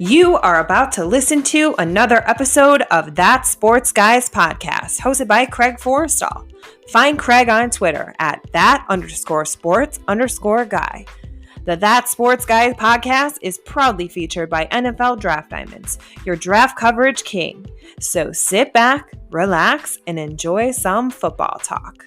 You are about to listen to another episode of That Sports Guys podcast, hosted by Craig Forrestall. Find Craig on Twitter at that_sports_guy. The That Sports Guy podcast is proudly featured by NFL Draft Diamonds, your draft coverage king. So sit back, relax, and enjoy some football talk.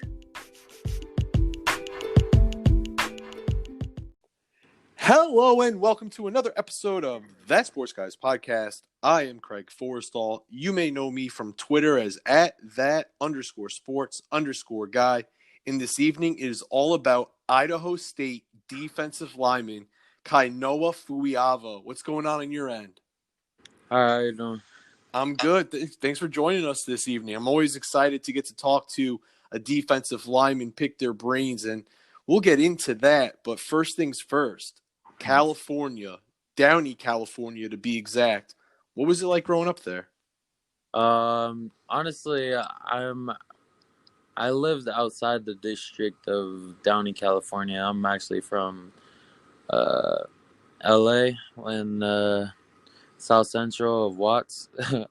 Hello and welcome to another episode of That Sports Guys podcast. I am Craig Forrestall. You may know me from Twitter as at that_sports_guy. And this evening it is all about Idaho State defensive lineman Kainoa Fuiava. What's going on your end? Hi, how you doing? I'm good. Thanks for joining us this evening. I'm always excited to get to talk to a defensive lineman, pick their brains, and we'll get into that. But first things first. California, Downey, California to be exact. What was it like growing up there? Honestly, I lived outside the district of Downey, California. I'm actually from LA in South Central of Watts. I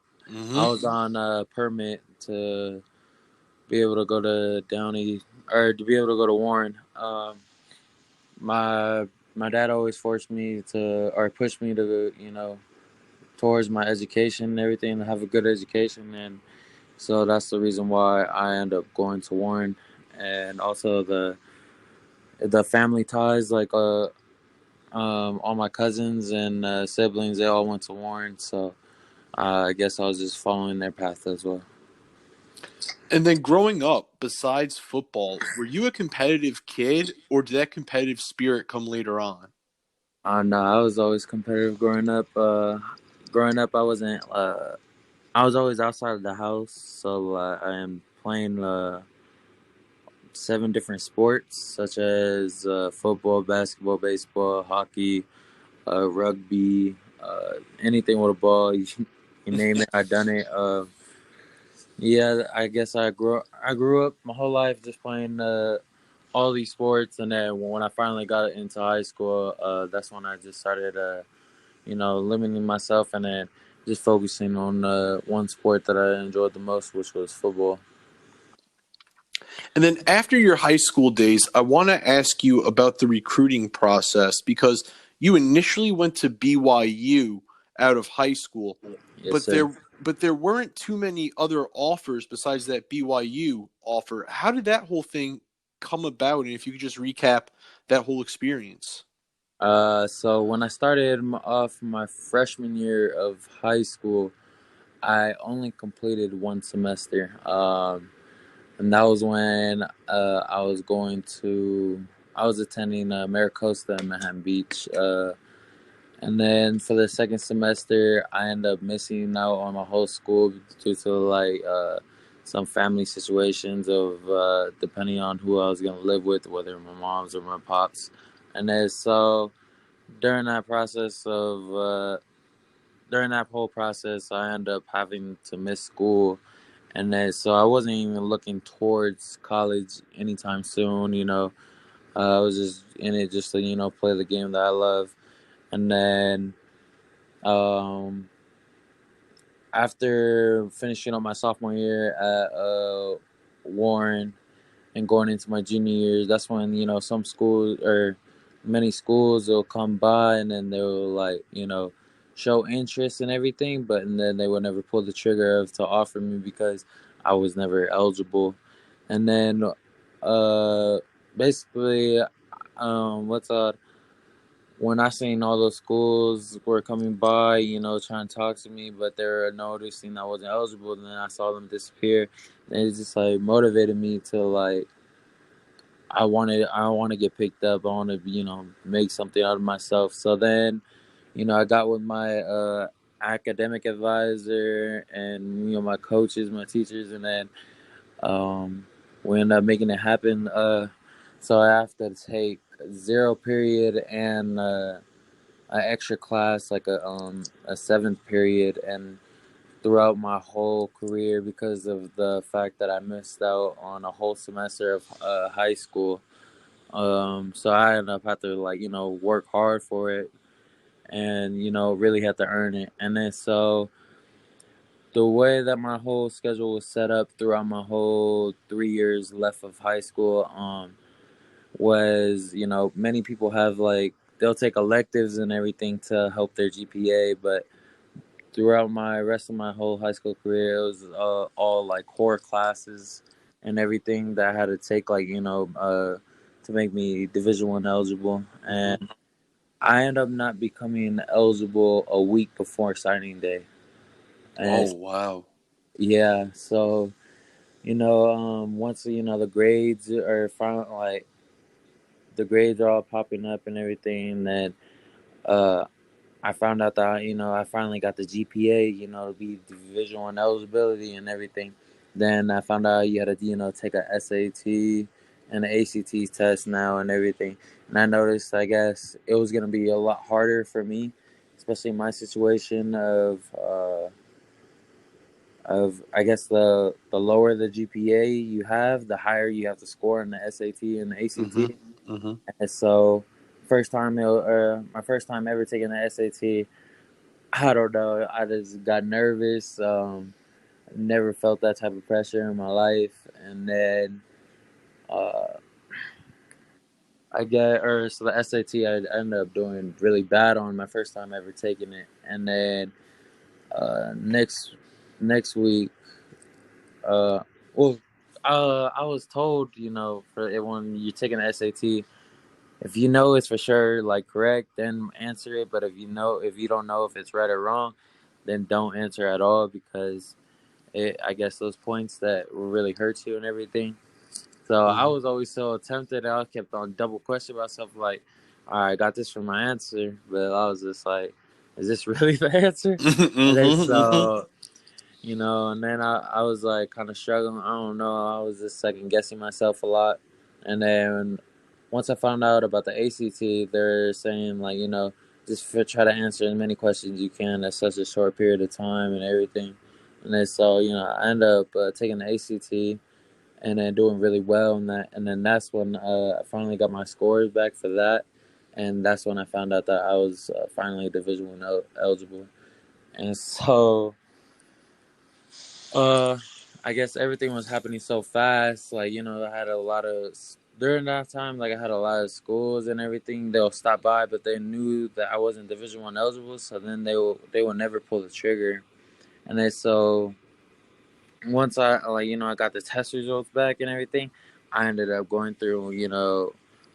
was on a permit to be able to go to Downey or to be able to go to Warren. My dad always forced me to, or pushed me to, towards my education and everything, to have a good education. And so that's the reason why I end up going to Warren. And also the family ties, like all my cousins and siblings, they all went to Warren. So I guess I was just following their path as well. And then growing up, besides football, were you a competitive kid, or did that competitive spirit come later on? No, I was always competitive growing up. I wasn't. I was always outside of the house, so I am playing 7 different sports, such as football, basketball, baseball, hockey, rugby, anything with a ball. You name it, I done it. Yeah, I guess I grew up my whole life just playing all these sports, and then when I finally got into high school, that's when I just started, limiting myself and then just focusing on one sport that I enjoyed the most, which was football. And then after your high school days, I want to ask you about the recruiting process, because you initially went to BYU out of high school, Yes, sir. but there weren't too many other offers besides that BYU offer. How did that whole thing come about? And if you could just recap that whole experience. So when I started off my freshman year of high school, I only completed one semester. And that was when I was attending Maricosta in Manhattan Beach. And then for the second semester, I ended up missing out on my whole school due to some family situations of depending on who I was going to live with, whether my moms or my pops. And then so during that whole process, I ended up having to miss school. And then so I wasn't even looking towards college anytime soon, I was just in it just to, play the game that I love. And then after finishing up my sophomore year at Warren and going into my junior years, that's when, some schools or many schools will come by and then they'll show interest in everything, and then they would never pull the trigger to offer me because I was never eligible. And then basically when I seen all those schools were coming by, trying to talk to me, but they were noticing I wasn't eligible, and then I saw them disappear, and it just motivated me to I want to get picked up. I want to make something out of myself. So then I got with my academic advisor and my coaches, my teachers, and then we ended up making it happen. So I have to take 0 period and an extra class, like a 7th period, and throughout my whole career, because of the fact that I missed out on a whole semester of high school. So I ended up having to work hard for it. and really had to earn it. And then so the way that my whole schedule was set up throughout my whole 3 years left of high school, was many people have like they'll take electives and everything to help their GPA, but throughout my rest of my whole high school career, it was all like core classes and everything that I had to take, like to make me Division 1 eligible, and I ended up not becoming eligible a week before signing day. And Oh, wow. yeah, so once the grades are finally like the grades are all popping up and everything, then uh I found out that I finally got the GPA, to be Division 1 eligibility and everything. Then I found out you had to take a SAT and an ACT test now and everything. And I noticed, I guess it was gonna be a lot harder for me, especially in my situation of I guess the lower the GPA you have, the higher you have to score in the SAT and the Mm-hmm. ACT. Mm-hmm. And so my first time ever taking the SAT, I don't know. I just got nervous. Never felt that type of pressure in my life, and then uh, so the SAT I ended up doing really bad on my first time ever taking it, and then next week, uh, well, I was told for when you're taking the SAT, if you know it's for sure like correct, then answer it. But if you don't know if it's right or wrong, then don't answer at all, because I guess those points that will really hurt you and everything. So I Mm-hmm. was always so tempted. I kept on double questioning myself, like, all right, I got this for my answer, but I was just like, is this really the answer? And then Mm-hmm. so and then I was like kind of struggling. I don't know. I was just second guessing myself a lot. And then once I found out about the ACT, they're saying like, just try to answer as many questions you can at such a short period of time and everything. And then so, I ended up taking the ACT and then doing really well in that. And then that's when I finally got my scores back for that. And that's when I found out that I was finally Division 1 eligible. And so uh, I guess everything was happening so fast. Like, I had a lot of during that time. Like, I had a lot of schools and everything. They'll stop by, but they knew that I wasn't Division 1 eligible. So then they will never pull the trigger. And then so once I got the test results back and everything, I ended up going through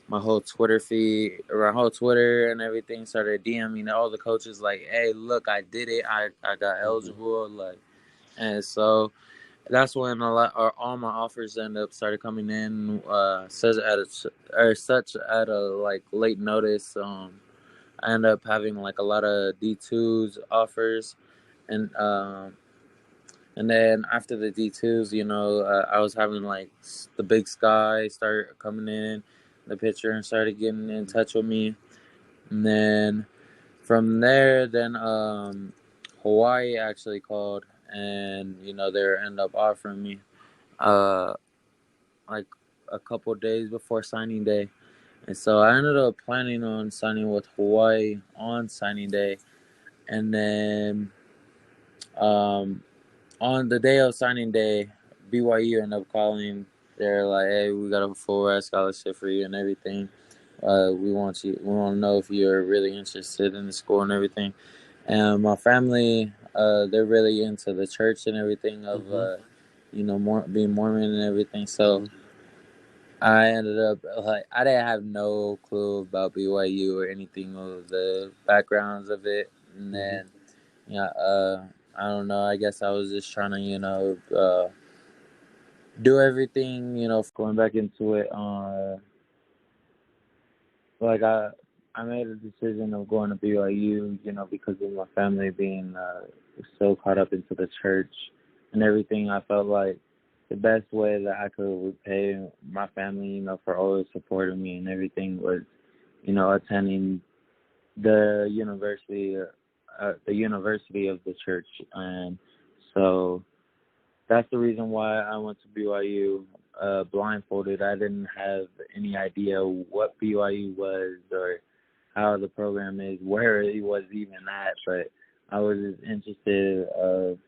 my whole Twitter feed, my whole Twitter and everything. Started DMing all the coaches like, "Hey, look, I did it. I got eligible." Like, and so that's when all my offers end up started coming in. Such at a like late notice. I ended up having like a lot of D2s offers, and then after the D2s, I was having like the Big Sky start coming in, the pitcher, and started getting in touch with me, and then from there, then Hawaii actually called, and they end up offering me. Uh, like a couple days before signing day. And so I ended up planning on signing with Hawaii on signing day. And then um, on the day of signing day, BYU ended up calling. They're like, "Hey, we got a full ride scholarship for you and everything. We want you. We want to know if you're really interested in the school and everything." And my family, they're really into the church and everything of, being Mormon and everything. So I ended up like I didn't have no clue about BYU or anything of the backgrounds of it, and Mm-hmm. then I don't know. I guess I was just trying to do everything going back into it. Like I made a decision of going to BYU, because of my family being so caught up into the church and everything. I felt like the best way that I could repay my family, for always supporting me and everything was, attending the university of the church. And so that's the reason why I went to BYU blindfolded. I didn't have any idea what BYU was or how the program is, where it was even at. But I was just interested of,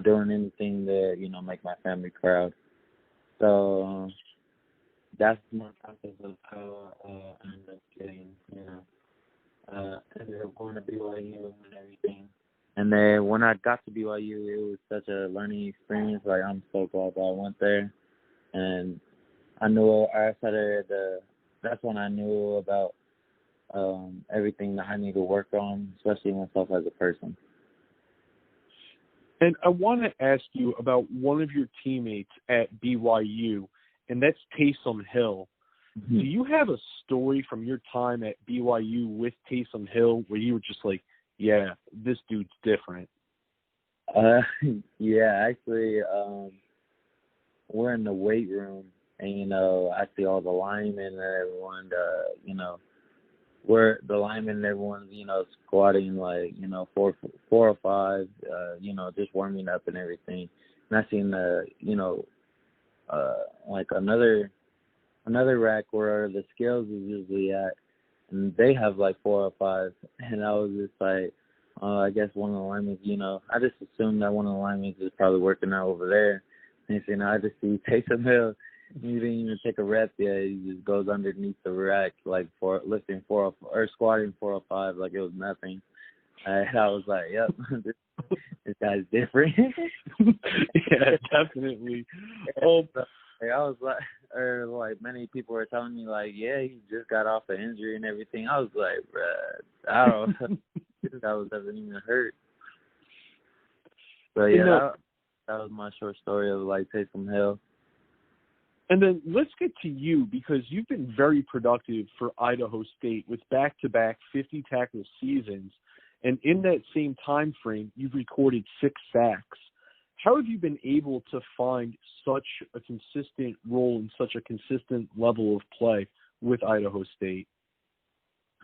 doing anything to, make my family proud. So that's my process of how I ended up getting, ended up going to BYU and everything. And then when I got to BYU, it was such a learning experience. Like, I'm so glad that I went there. And I knew I started that's when I knew about everything that I need to work on, especially myself as a person. And I want to ask you about one of your teammates at BYU, and that's Taysom Hill. Mm-hmm. Do you have a story from your time at BYU with Taysom Hill where you were just like, yeah, this dude's different? Yeah, actually, we're in the weight room, and, I see all the linemen and everyone, where the linemen and everyone's, squatting like, 4 or 5, just warming up and everything. And I seen like another rack where the scales is usually at, and they have like 4 or 5. And I was just like, I guess one of the linemen, I just assumed that one of the linemen is probably working out over there. And I just see Taysom Hill. He didn't even take a rep yet. He just goes underneath the rack, like lifting 4 or squatting 4 or 5, like it was nothing. And I was like, "Yep, this guy's different." Yeah, definitely. I was like many people were telling me, like, yeah, he just got off an injury and everything. I was like, bruh, I don't know. This guy doesn't even hurt. So yeah, that was my short story of like Taysom Hill. And then let's get to you, because you've been very productive for Idaho State with back-to-back 50-tackle seasons. And in that same time frame, you've recorded 6 sacks. How have you been able to find such a consistent role and such a consistent level of play with Idaho State?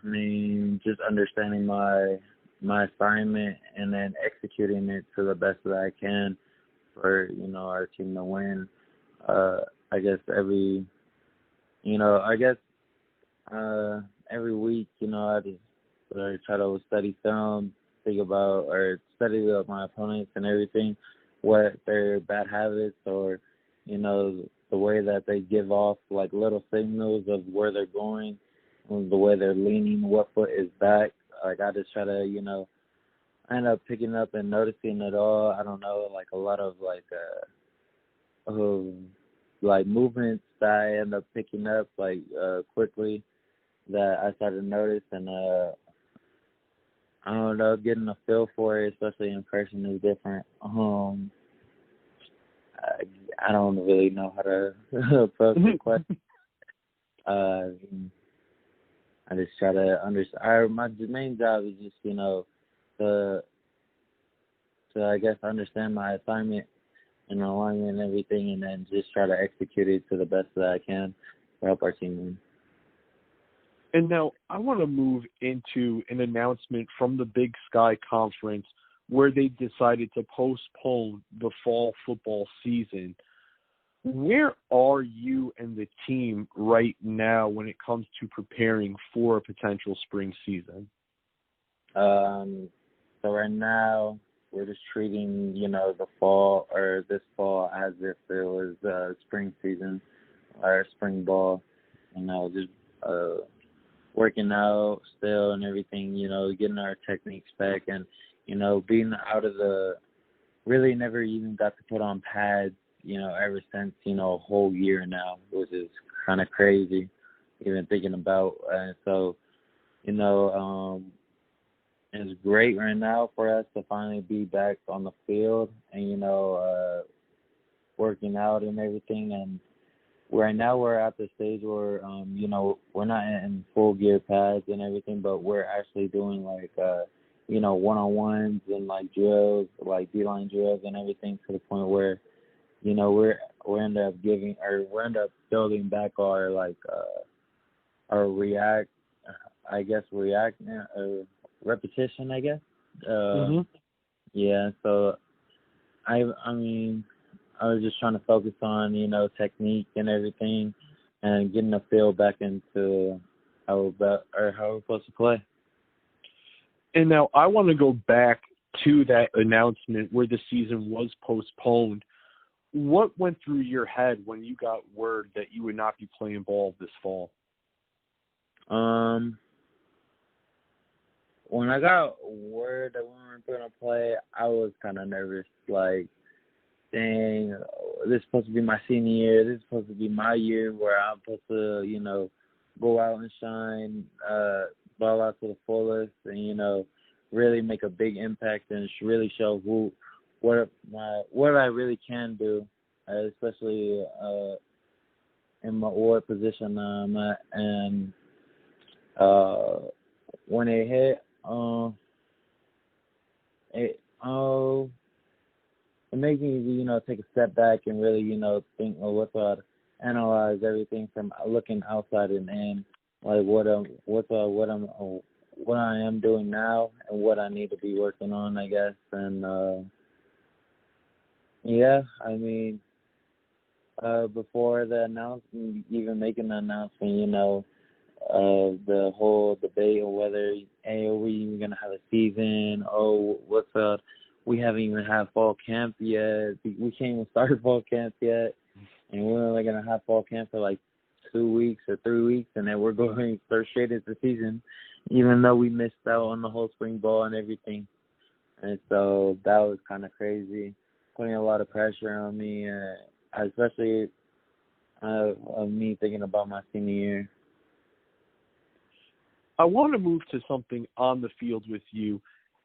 I mean, just understanding my assignment and then executing it to the best that I can for, our team to win. I guess every week, I just try to study film, think about or study about my opponents and everything, what their bad habits or, the way that they give off like little signals of where they're going, the way they're leaning, what foot is back. Like I just try to, I end up picking up and noticing it all. I don't know, like a lot of like movements that I end up picking up quickly that I started to notice, and I don't know, getting a feel for it, especially in person, is different. I don't really know how to approach the question. I just try to understand. My main job is just, to I guess understand my assignment and alignment and everything, and then just try to execute it to the best that I can to help our team win. And now I want to move into an announcement from the Big Sky Conference where they decided to postpone the fall football season. Where are you and the team right now when it comes to preparing for a potential spring season? So right now we're just treating, the fall or this fall as if it was spring season or spring ball. Just working out still and everything, getting our techniques back and, being out of really never even got to put on pads, ever since, a whole year now, which is kind of crazy even thinking about. And so, it's great right now for us to finally be back on the field and, working out and everything. And right now we're at the stage where, we're not in full gear pads and everything, but we're actually doing one-on-ones and drills, D-line drills and everything, to the point where, we end up building back our react repetition, I guess. Yeah, so I was just trying to focus on, technique and everything and getting the feel back into how we're supposed to play. And now I want to go back to that announcement where the season was postponed. What went through your head when you got word that you would not be playing ball this fall? When I got word that we weren't going to play, I was kind of nervous. Like, dang, this is supposed to be my senior year. This is supposed to be my year where I'm supposed to, go out and shine, ball out to the fullest, and, really make a big impact and really show what I really can do, especially in what position I'm at. And when it hit, it makes me, take a step back and really, think of analyze everything from looking outside and in, like what I am doing now and what I need to be working on, I guess. And before the announcement, even making the announcement, the whole debate of whether, hey, are we even gonna have a season? Oh, what's up? We haven't even had fall camp yet. We can't even start fall camp yet, and we're only gonna have fall camp for like 2 weeks or 3 weeks, and then we're going start straight into the season, even though we missed out on the whole spring ball and everything. And so that was kind of crazy, putting a lot of pressure on me, especially of me thinking about my senior year. I want to move to something on the field with you,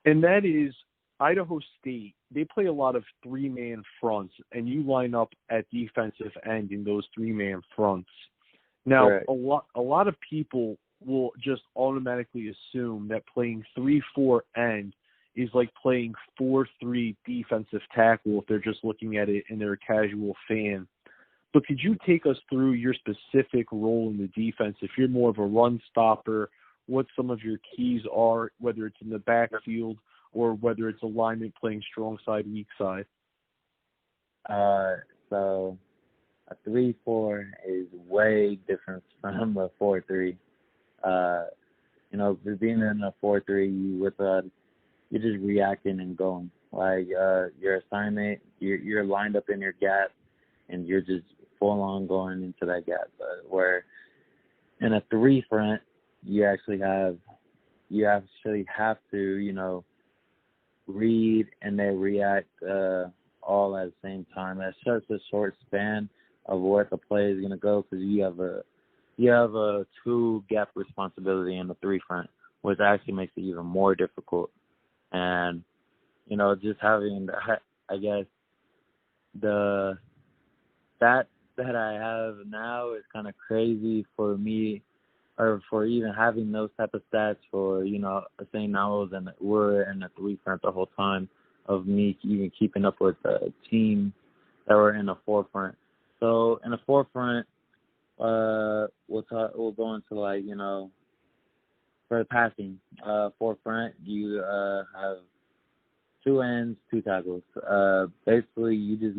and that is Idaho State. They play a lot of three-man fronts, and you line up at defensive end in those three-man fronts. Now, Correct. a lot of people will just automatically assume that playing 3-4 end is like playing 4-3 defensive tackle if they're just looking at it and they're a casual fan. But could you take us through your specific role in the defense? If you're more of a run stopper, what some of your keys are, whether it's in the backfield or whether it's alignment playing strong side, weak side? So a 3-4 is way different from a 4-3. Being in a 4-3, you're just reacting and going. Like your assignment, you're lined up in your gap, and you're just full on going into that gap. Where in a 3 front, you actually have to, read and then react all at the same time. That's such a short span of what the play is going to go, because you have a 2 gap responsibility in the 3 front, which actually makes it even more difficult. And just having I guess that I have now is kind of crazy for me, or for even having those type of stats for, saying we're in the 3 front the whole time, of me even keeping up with the team that were in the 4 front. So in the 4 front, we'll go into for the passing, 4 front, you have 2 ends, 2 tackles. Basically you just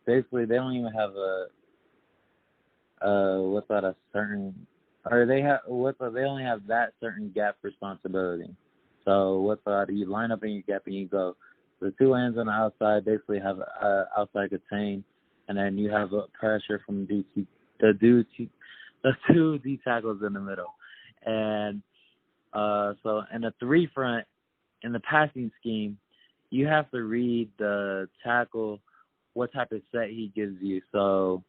basically they don't even have a certain, or they only have that certain gap responsibility. So you line up in your gap and you go. The 2 ends on the outside basically have outside contain, and then you have a pressure from the 2 D tackles in the middle. And so in the 3 front, in the passing scheme, you have to read the tackle, what type of set he gives you. So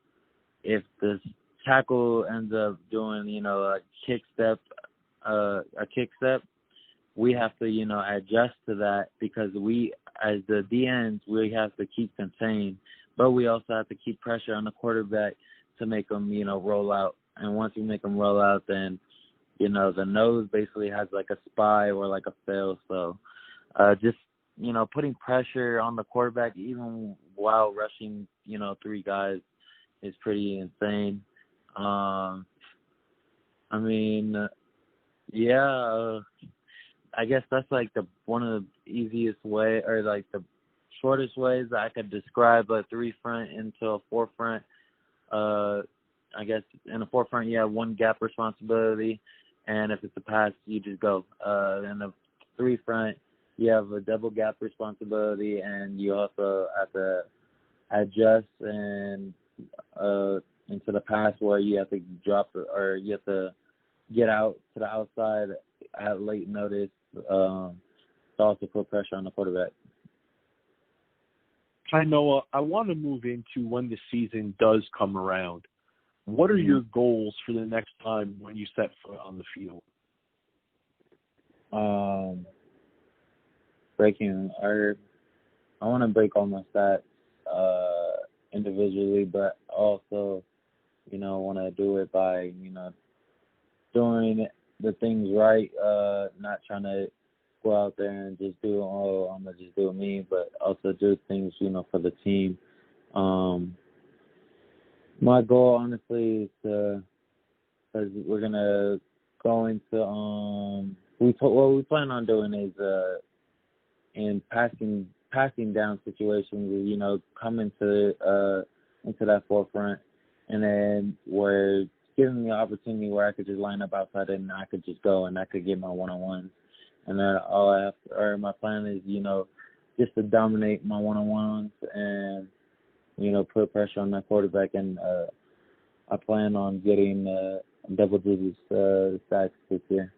if the tackle ends up doing, a kick step, we have to, adjust to that, because we, as the DNs, we have to keep contained, but we also have to keep pressure on the quarterback to make them, roll out. And once we make them roll out, then, the nose basically has like a spy or like a fail. So just, putting pressure on the quarterback even while rushing, 3 guys is pretty insane. I guess that's like one of the easiest way, or like the shortest ways that I could describe a 3 front into a 4 front. I guess in a 4 front, you have 1 gap responsibility, and if it's a pass, you just go. In the 3 front, you have a double gap responsibility, and you also have to adjust and into the pass where you have to drop or you have to get out to the outside at late notice to also put pressure on the quarterback. Kainoa, I want to move into when the season does come around. What are your goals for the next time when you set foot on the field? I want to break all my stats individually, but also, want to do it by, doing the things right, not trying to go out there and just do, I'm going to just do me, but also do things, for the team. My goal, honestly, is to, because we're going to go into, what we plan on doing is in passing down situations, come into that forefront, and then where giving me an opportunity where I could just line up outside and I could just go and I could get my one-on-ones. And then my plan is, just to dominate my one-on-ones and, put pressure on my quarterback. And I plan on getting double digits sacks this year.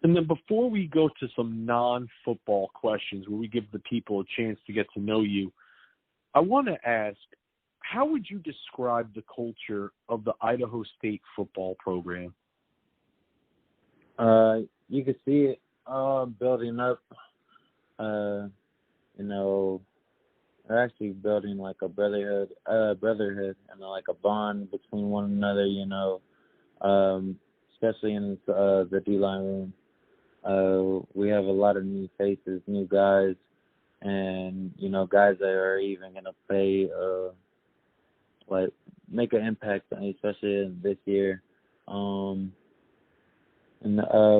And then before we go to some non-football questions where we give the people a chance to get to know you, I want to ask, how would you describe the culture of the Idaho State football program? You can see it building up. They're actually building like a brotherhood, and like a bond between one another. Especially in the D-line room. We have a lot of new faces, new guys, and guys that are even gonna play, make an impact, especially this year. And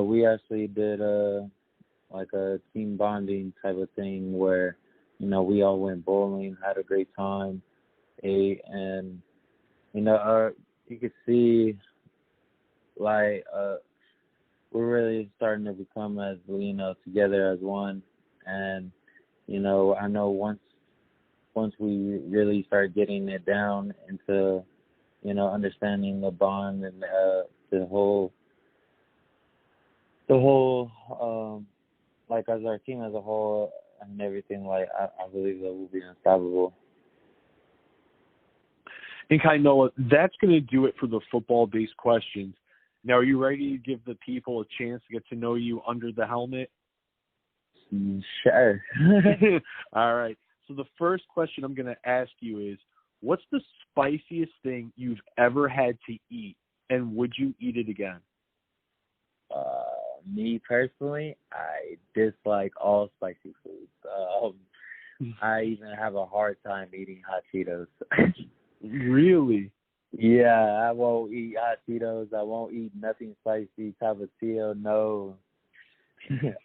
we actually did a team bonding type of thing where, we all went bowling, had a great time, and you could see we're really starting to become as together as one. And I know once we really start getting it down into understanding the bond and the whole as our team as a whole and everything, I believe that we'll be unstoppable. And Kainoa, that's going to do it for the football-based questions. Now, are you ready to give the people a chance to get to know you under the helmet? Sure. All right. So the first question I'm going to ask you is, what's the spiciest thing you've ever had to eat, and would you eat it again? Me personally, I dislike all spicy foods. I even have a hard time eating hot Cheetos. Really? Yeah, I won't eat hot Cheetos. I won't eat nothing spicy. Tapatio, no.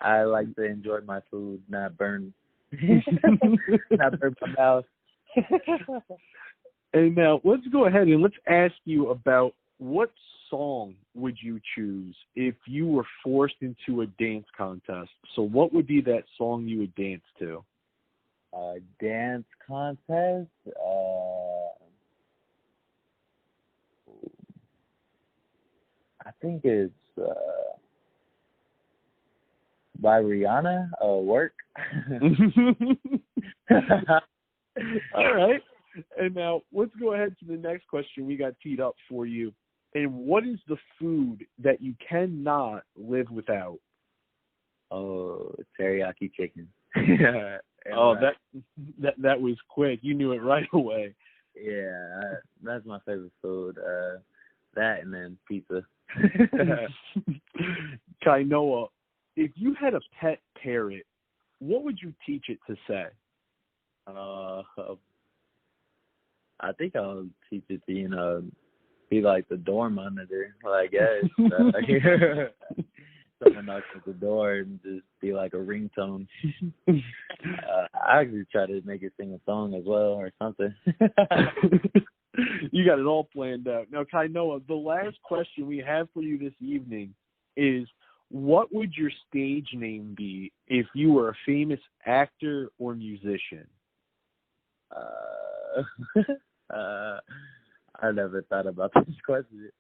I like to enjoy my food, not burn my mouth. And now let's go ahead and let's ask you about what song would you choose if you were forced into a dance contest? So what would be that song you would dance to? Dance contest? I think it's by Rihanna, Work. All right. And now let's go ahead to the next question we got teed up for you. And what is the food that you cannot live without? Oh, teriyaki chicken. That was quick. You knew it right away. Yeah, that's my favorite food. That and then pizza. Kainoa, if you had a pet parrot, what would you teach it to say? I think I'll teach it to, be like the door monitor, I guess. Someone knocks at the door and just be like a ringtone. I actually try to make it sing a song as well or something. You got it all planned out. Now, Kainoa, the last question we have for you this evening is, what would your stage name be if you were a famous actor or musician? I never thought about this question.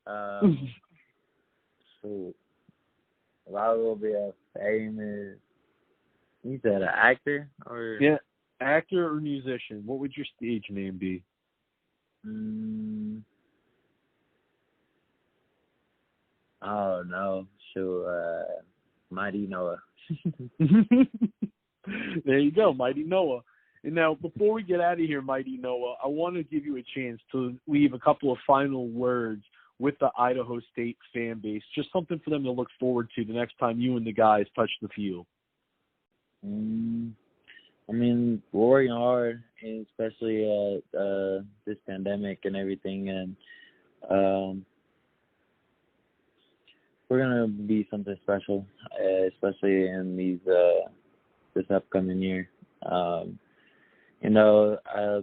So, if I will be a famous, you said an actor or? Yeah, actor or musician. What would your stage name be? Oh no, sure. Mighty Noah. There you go, Mighty Noah. And now, before we get out of here, Mighty Noah, I want to give you a chance to leave a couple of final words with the Idaho State fan base, just something for them to look forward to the next time you and the guys touch the field. I mean, we're working hard, and especially this pandemic and everything, and we're gonna be something special, especially in this upcoming year.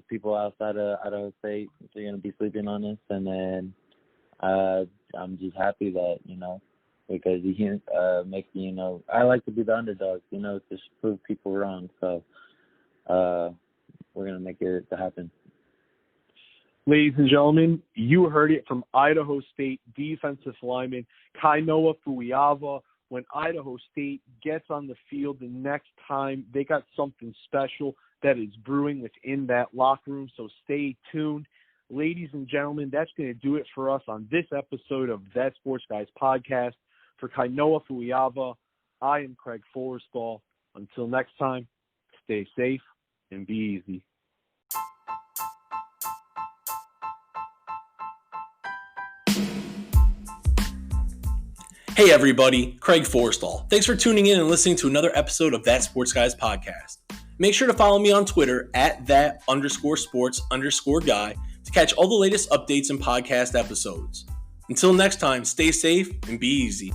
People outside of Idaho State are gonna be sleeping on us, and then I'm just happy that because he makes I like to be the underdog, to prove people wrong. So we're gonna make it happen. Ladies and gentlemen, you heard it from Idaho State defensive lineman Kainoa Fuiava. When Idaho State gets on the field the next time, they got something special that is brewing within that locker room, so stay tuned. Ladies and gentlemen, that's going to do it for us on this episode of That Sports Guys podcast. For Kainoa Fuiava, I am Craig Forrestall. Until next time, stay safe and be easy. Hey everybody, Craig Forrestall. Thanks for tuning in and listening to another episode of That Sports Guys podcast. Make sure to follow me on Twitter at @that_sports_guy to catch all the latest updates and podcast episodes. Until next time, stay safe and be easy.